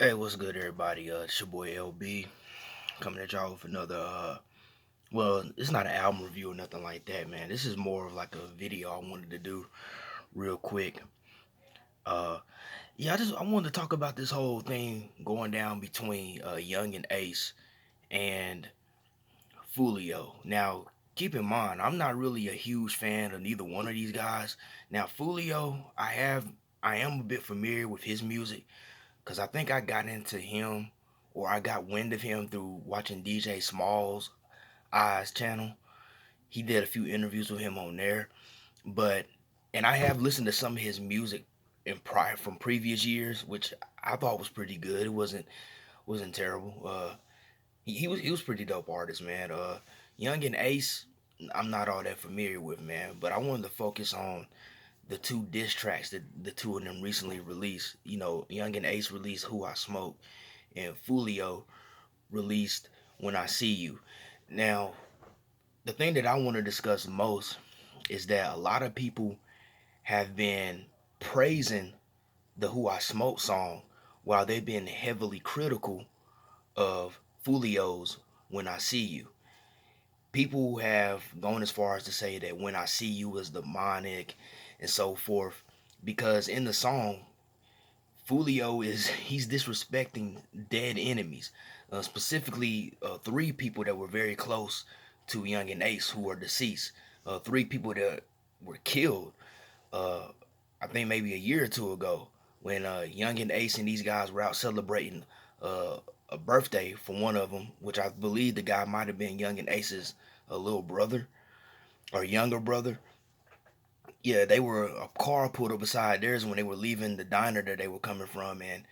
Hey, what's good, everybody? It's your boy LB coming at y'all with another. Well, it's not an album review or nothing like that, man. This is more of like a video I wanted to do real quick. Uh, yeah, I wanted to talk about this whole thing going down between Yungeen Ace and Foolio. Now, keep in mind, I'm not really a huge fan of neither one of these guys. Now, Foolio, I am a bit familiar with his music because I think I got into him or I got wind of him through watching DJ Small's Eyes channel. He did a few interviews with him on there, but and I have listened to some of his music in prior from previous years, which I thought was pretty good. It wasn't terrible. He was pretty dope artist, man. Young and Ace, I'm not all that familiar with, man, but I wanted to focus on the two diss tracks that the two of them recently released. You know, Young and Ace released "Who I Smoke," and Foolio released "When I See You." Now, the thing that I want to discuss most is that a lot of people have been praising the "Who I Smoke" song while they've been heavily critical of Foolio's "When I See You." People have gone as far as to say that "When I See You" is demonic and so forth because in the song Foolio is he's disrespecting dead enemies, specifically three people that were very close to Young and Ace who are deceased. Three people that were killed. Uh, I think maybe a year or two ago when Young and Ace and these guys were out celebrating uh, a birthday for one of them, which I believe the guy might have been Young and Ace's little brother or younger brother. Yeah, they were a car pulled up beside theirs when they were leaving the diner that they were coming from and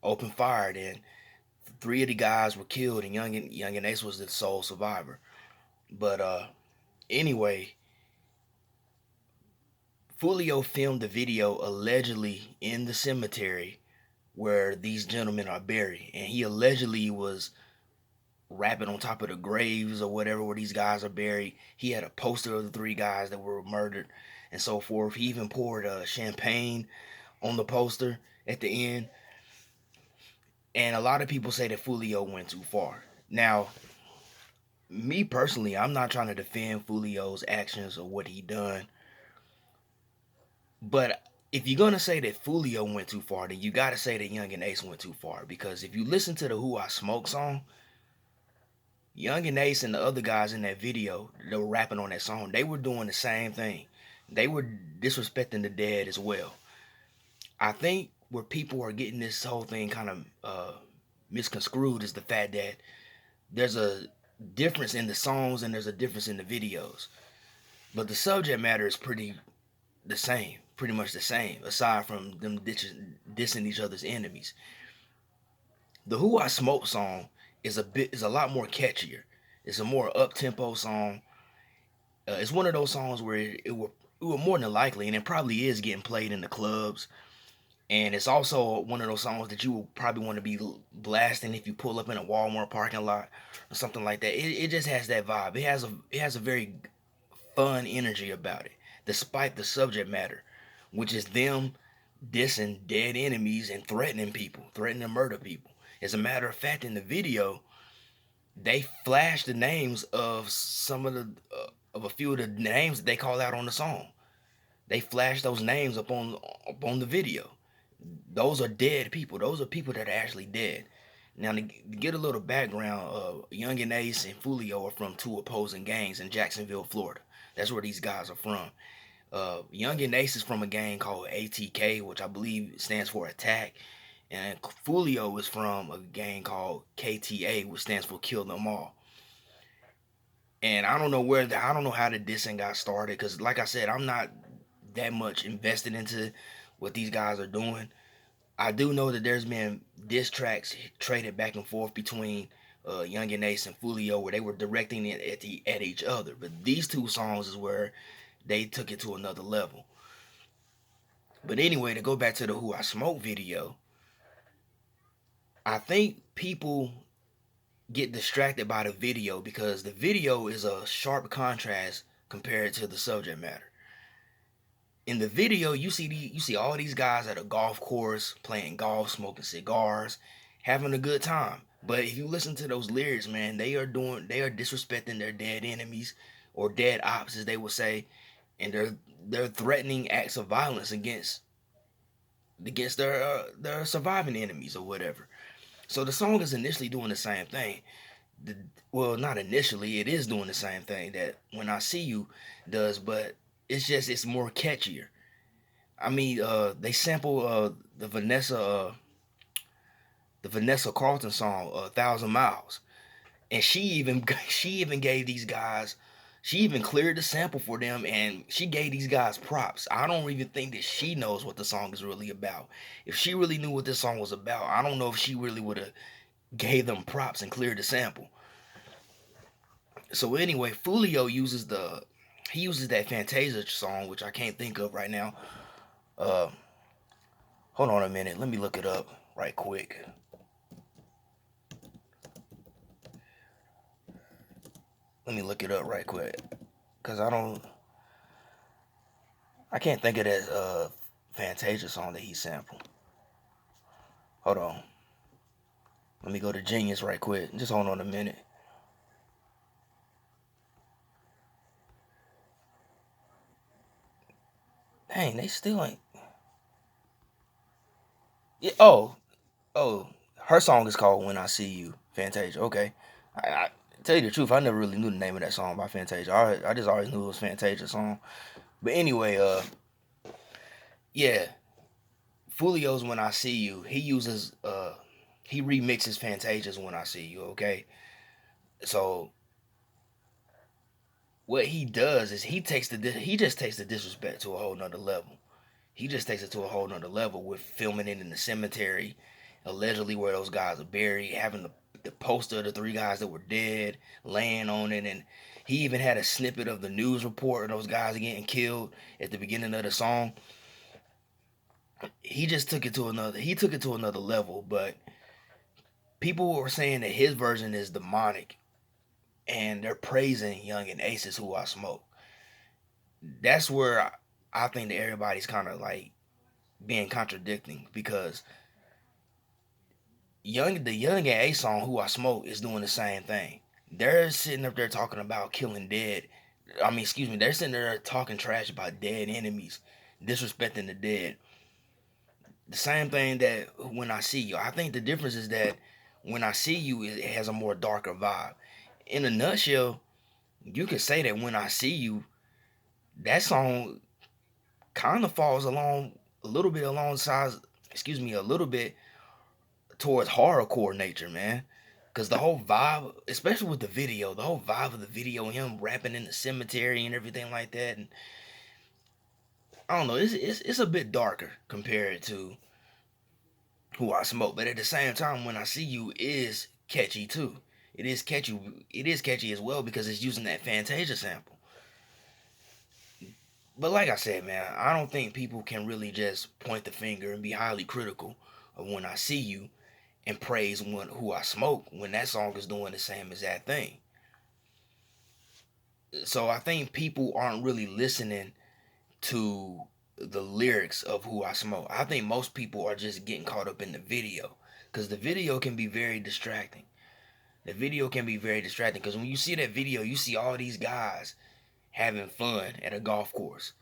opened fire. And three of the guys were killed, and Young and Ace was the sole survivor. But anyway, Fulio filmed the video allegedly in the cemetery where these gentlemen are buried, and he allegedly was rapping on top of the graves or whatever where these guys are buried. He had a poster of the three guys that were murdered and so forth. He even poured champagne on the poster at the end. And a lot of people say that Fulio went too far. Now, me personally, I'm not trying to defend Fulio's actions or what he done, but if you're gonna say that Fulio went too far, then you gotta say that Young and Ace went too far. Because if you listen to the "Who I Smoke" song, Young and Ace and the other guys in that video that were rapping on that song, they were doing the same thing. They were disrespecting the dead as well. I think where people are getting this whole thing kind of misconstrued is the fact that there's a difference in the songs and there's a difference in the videos. But the subject matter is pretty much the same, aside from them dissing each other's enemies. The "Who I Smoke" song is a lot more catchier. It's a more up tempo song. It's one of those songs where it will more than likely, and it probably is getting played in the clubs. And it's also one of those songs that you will probably want to be blasting if you pull up in a Walmart parking lot or something like that. It just has that vibe. It has a very fun energy about it, despite the subject matter, which is them dissing dead enemies and threatening people, threatening to murder people. As a matter of fact, in the video, they flash the names of some of a few of the names that they call out on the song. They flash those names up on the video. Those are dead people. Those are people that are actually dead. Now, to get a little background, Young and Ace and Foolio are from two opposing gangs in Jacksonville, Florida. That's where these guys are from. Young and Ace is from a gang called ATK, which I believe stands for Attack, and Foolio is from a gang called KTA, which stands for Kill Them All. And I don't know how the dissing got started, because like I said, I'm not that much invested into what these guys are doing. I do know that there's been diss tracks traded back and forth between Young and Ace and Foolio where they were directing it at each other. But these two songs is where they took it to another level. But anyway, to go back to the "Who I Smoke" video, I think people get distracted by the video because the video is a sharp contrast compared to the subject matter. In the video, you see all these guys at a golf course playing golf, smoking cigars, having a good time. But if you listen to those lyrics, man, they are disrespecting their dead enemies or dead ops, as they would say, and they're threatening acts of violence against their surviving enemies or whatever. So the song is initially doing the same thing. The, well, not initially, it is doing the same thing that When I See You does, but it's more catchier. I mean, they sample the Vanessa Carlton song, "Thousand Miles," and she even gave these guys, she even cleared the sample for them, and she gave these guys props. I don't even think that she knows what the song is really about. If she really knew what this song was about, I don't know if she really would have gave them props and cleared the sample. So anyway, Foolio uses that Fantasia song, which I can't think of right now. Uh, Hold on a minute, let me look it up right quick. Let me look it up right quick, cause I can't think of that Fantasia song that he sampled. Hold on, let me go to Genius right quick. Just hold on a minute. Dang, they still ain't. Yeah, oh, her song is called "When I See You." Fantasia. Okay, I tell you the truth, I never really knew the name of that song by Fantasia. I just always knew it was Fantasia song. But anyway, yeah, Fulio's "When I See You." He remixes Fantasia's "When I See You." Okay, so what he does is he just takes the disrespect to a whole nother level. He just takes it to a whole nother level with filming it in the cemetery, allegedly where those guys are buried, having the poster of the three guys that were dead laying on it, and he even had a snippet of the news report of those guys getting killed at the beginning of the song. He took it to another level, but people were saying that his version is demonic, and they're praising Yungeen Ace Who I Smoke. That's where I think that everybody's kind of like being contradicting, because the Young and A song "Who I Smoke" is doing the same thing. They're sitting up there talking about killing dead. I mean, excuse me. They're sitting there talking trash about dead enemies, disrespecting the dead. The same thing that When I See You. I think the difference is that When I See You, it has a more darker vibe. In a nutshell, you could say that When I See You, that song kind of falls along a little bit alongside, excuse me, a little bit towards horrorcore nature, man. Cause the whole vibe, especially with the video, the whole vibe of the video, him rapping in the cemetery and everything like that, and I don't know, it's a bit darker compared to Who I Smoke, but at the same time, When I See You is catchy too. It is catchy. It is catchy as well because it's using that Fantasia sample. But like I said, man, I don't think people can really just point the finger and be highly critical of When I See You and praise Who I Smoke when that song is doing the same exact thing. So I think people aren't really listening to the lyrics of Who I Smoke. I think most people are just getting caught up in the video, because the video can be very distracting. The video can be very distracting because when you see that video, you see all these guys having fun at a golf course.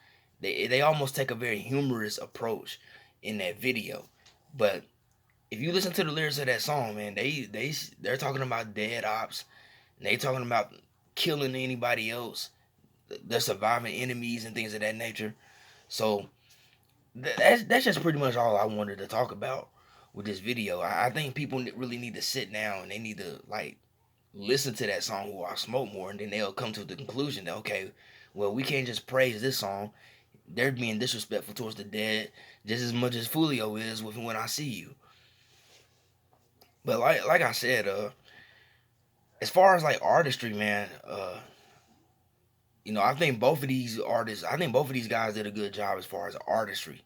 They almost take a very humorous approach in that video. But if you listen to the lyrics of that song, man, they're talking about dead ops. And they talking about killing anybody else. They're surviving enemies and things of that nature. So that's just pretty much all I wanted to talk about with this video. I think people really need to sit down and they need to like listen to that song "Who I Smoke" more, and then they'll come to the conclusion that, okay, well, we can't just praise this song. They're being disrespectful towards the dead just as much as Foolio is with "When I See You." But like I said, as far as like artistry, man, I think both of these artists, I think both of these guys did a good job as far as artistry.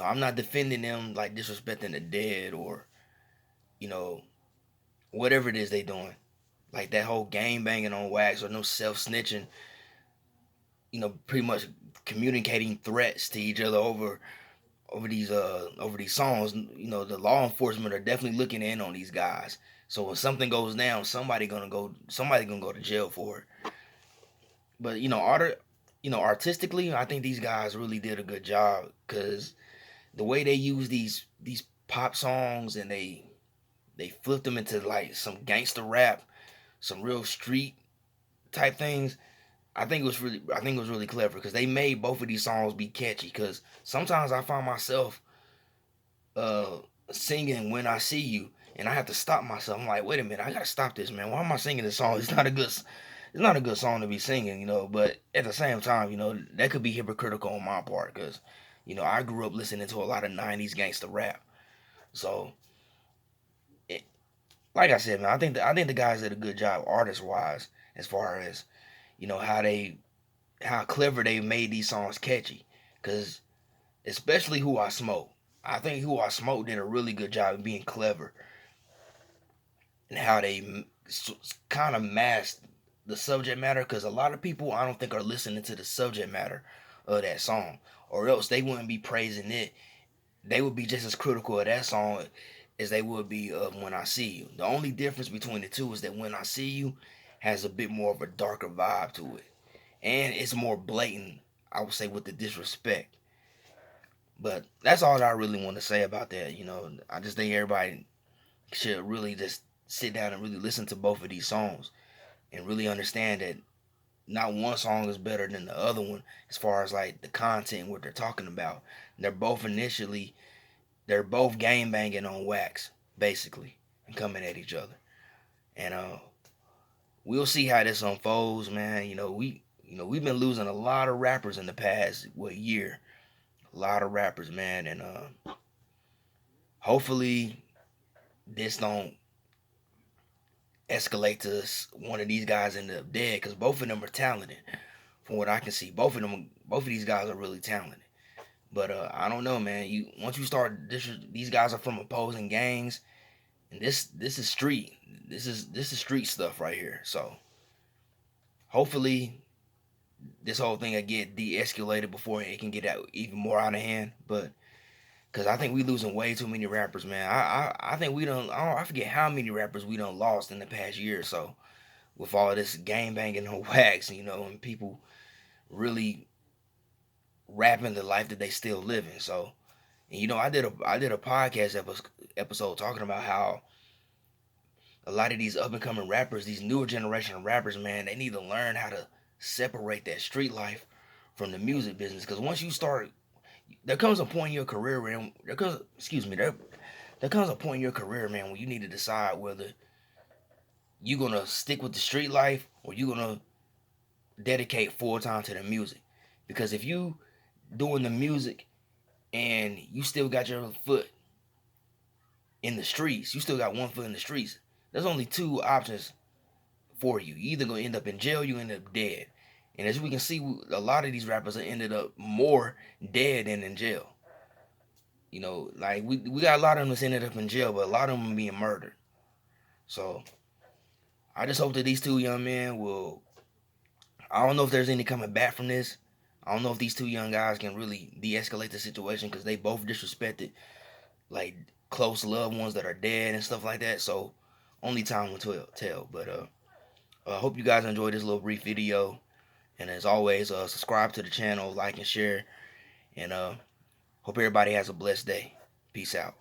I'm not defending them like disrespecting the dead or you know whatever it is they doing, like that whole game banging on wax or no self snitching. Pretty much communicating threats to each other over over these songs. You know, the law enforcement are definitely looking in on these guys. So when something goes down, somebody gonna go to jail for it. But artistically, I think these guys really did a good job because the way they use these pop songs and they flipped them into like some gangster rap, some real street type things. I think it was really clever because they made both of these songs be catchy. Because sometimes I find myself uh singing "When I See You," and I have to stop myself. I'm like, wait a minute, I gotta stop this, man. Why am I singing this song? It's not a good song to be singing, But at the same time, that could be hypocritical on my part because, I grew up listening to a lot of '90s gangster rap. So, it, like I said, man, I think the guys did a good job artist wise as far as how clever they made these songs catchy. Cause especially Who I Smoke, I think Who I Smoke did a really good job of being clever and how they kind of masked the subject matter. Cause a lot of people I don't think are listening to the subject matter of that song, or else they wouldn't be praising it. They would be just as critical of that song as they would be of When I See You. The only difference between the two is that When I See You has a bit more of a darker vibe to it, and it's more blatant, I would say, with the disrespect. But that's all that I really want to say about that. I just think everybody should really just sit down and really listen to both of these songs and really understand that not one song is better than the other one as far as like the content, what they're talking about. They're both they're both game banging on wax, basically, and coming at each other. And we'll see how this unfolds, man. We've been losing a lot of rappers in the past year. A lot of rappers, man, and hopefully this don't escalate to one of these guys end up dead because both of them are talented. From what I can see, both of these guys are really talented. But I don't know, man. Once you start, these guys are from opposing gangs, and this is street. This is street stuff right here. So hopefully this whole thing will get de-escalated before it can get out even more out of hand. But because I think we losing way too many rappers, man. I think we don't. I forget how many rappers we done lost in the past year or so with all of this gang banging on wax, and people really rapping the life that they still living. So, and I did a podcast episode talking about how a lot of these up and coming rappers, these newer generation of rappers, man, they need to learn how to separate that street life from the music business. Because once you start, there comes a point in your career where there comes a point in your career, man, when you need to decide whether you're gonna stick with the street life or you're gonna dedicate full time to the music. Because if you doing the music and you still got your foot in the streets, you still got one foot in the streets. There's only two options for you. You either gonna end up in jail, you end up dead. And as we can see, a lot of these rappers have ended up more dead than in jail. Like we got a lot of them that's ended up in jail, but a lot of them being murdered. So I just hope that these two young men will. I don't know if there's any coming back from this. I don't know if these two young guys can really de-escalate the situation because they both disrespected like close loved ones that are dead and stuff like that. So only time will tell. But hope you guys enjoyed this little brief video. And as always, subscribe to the channel, like and share. And hope everybody has a blessed day. Peace out.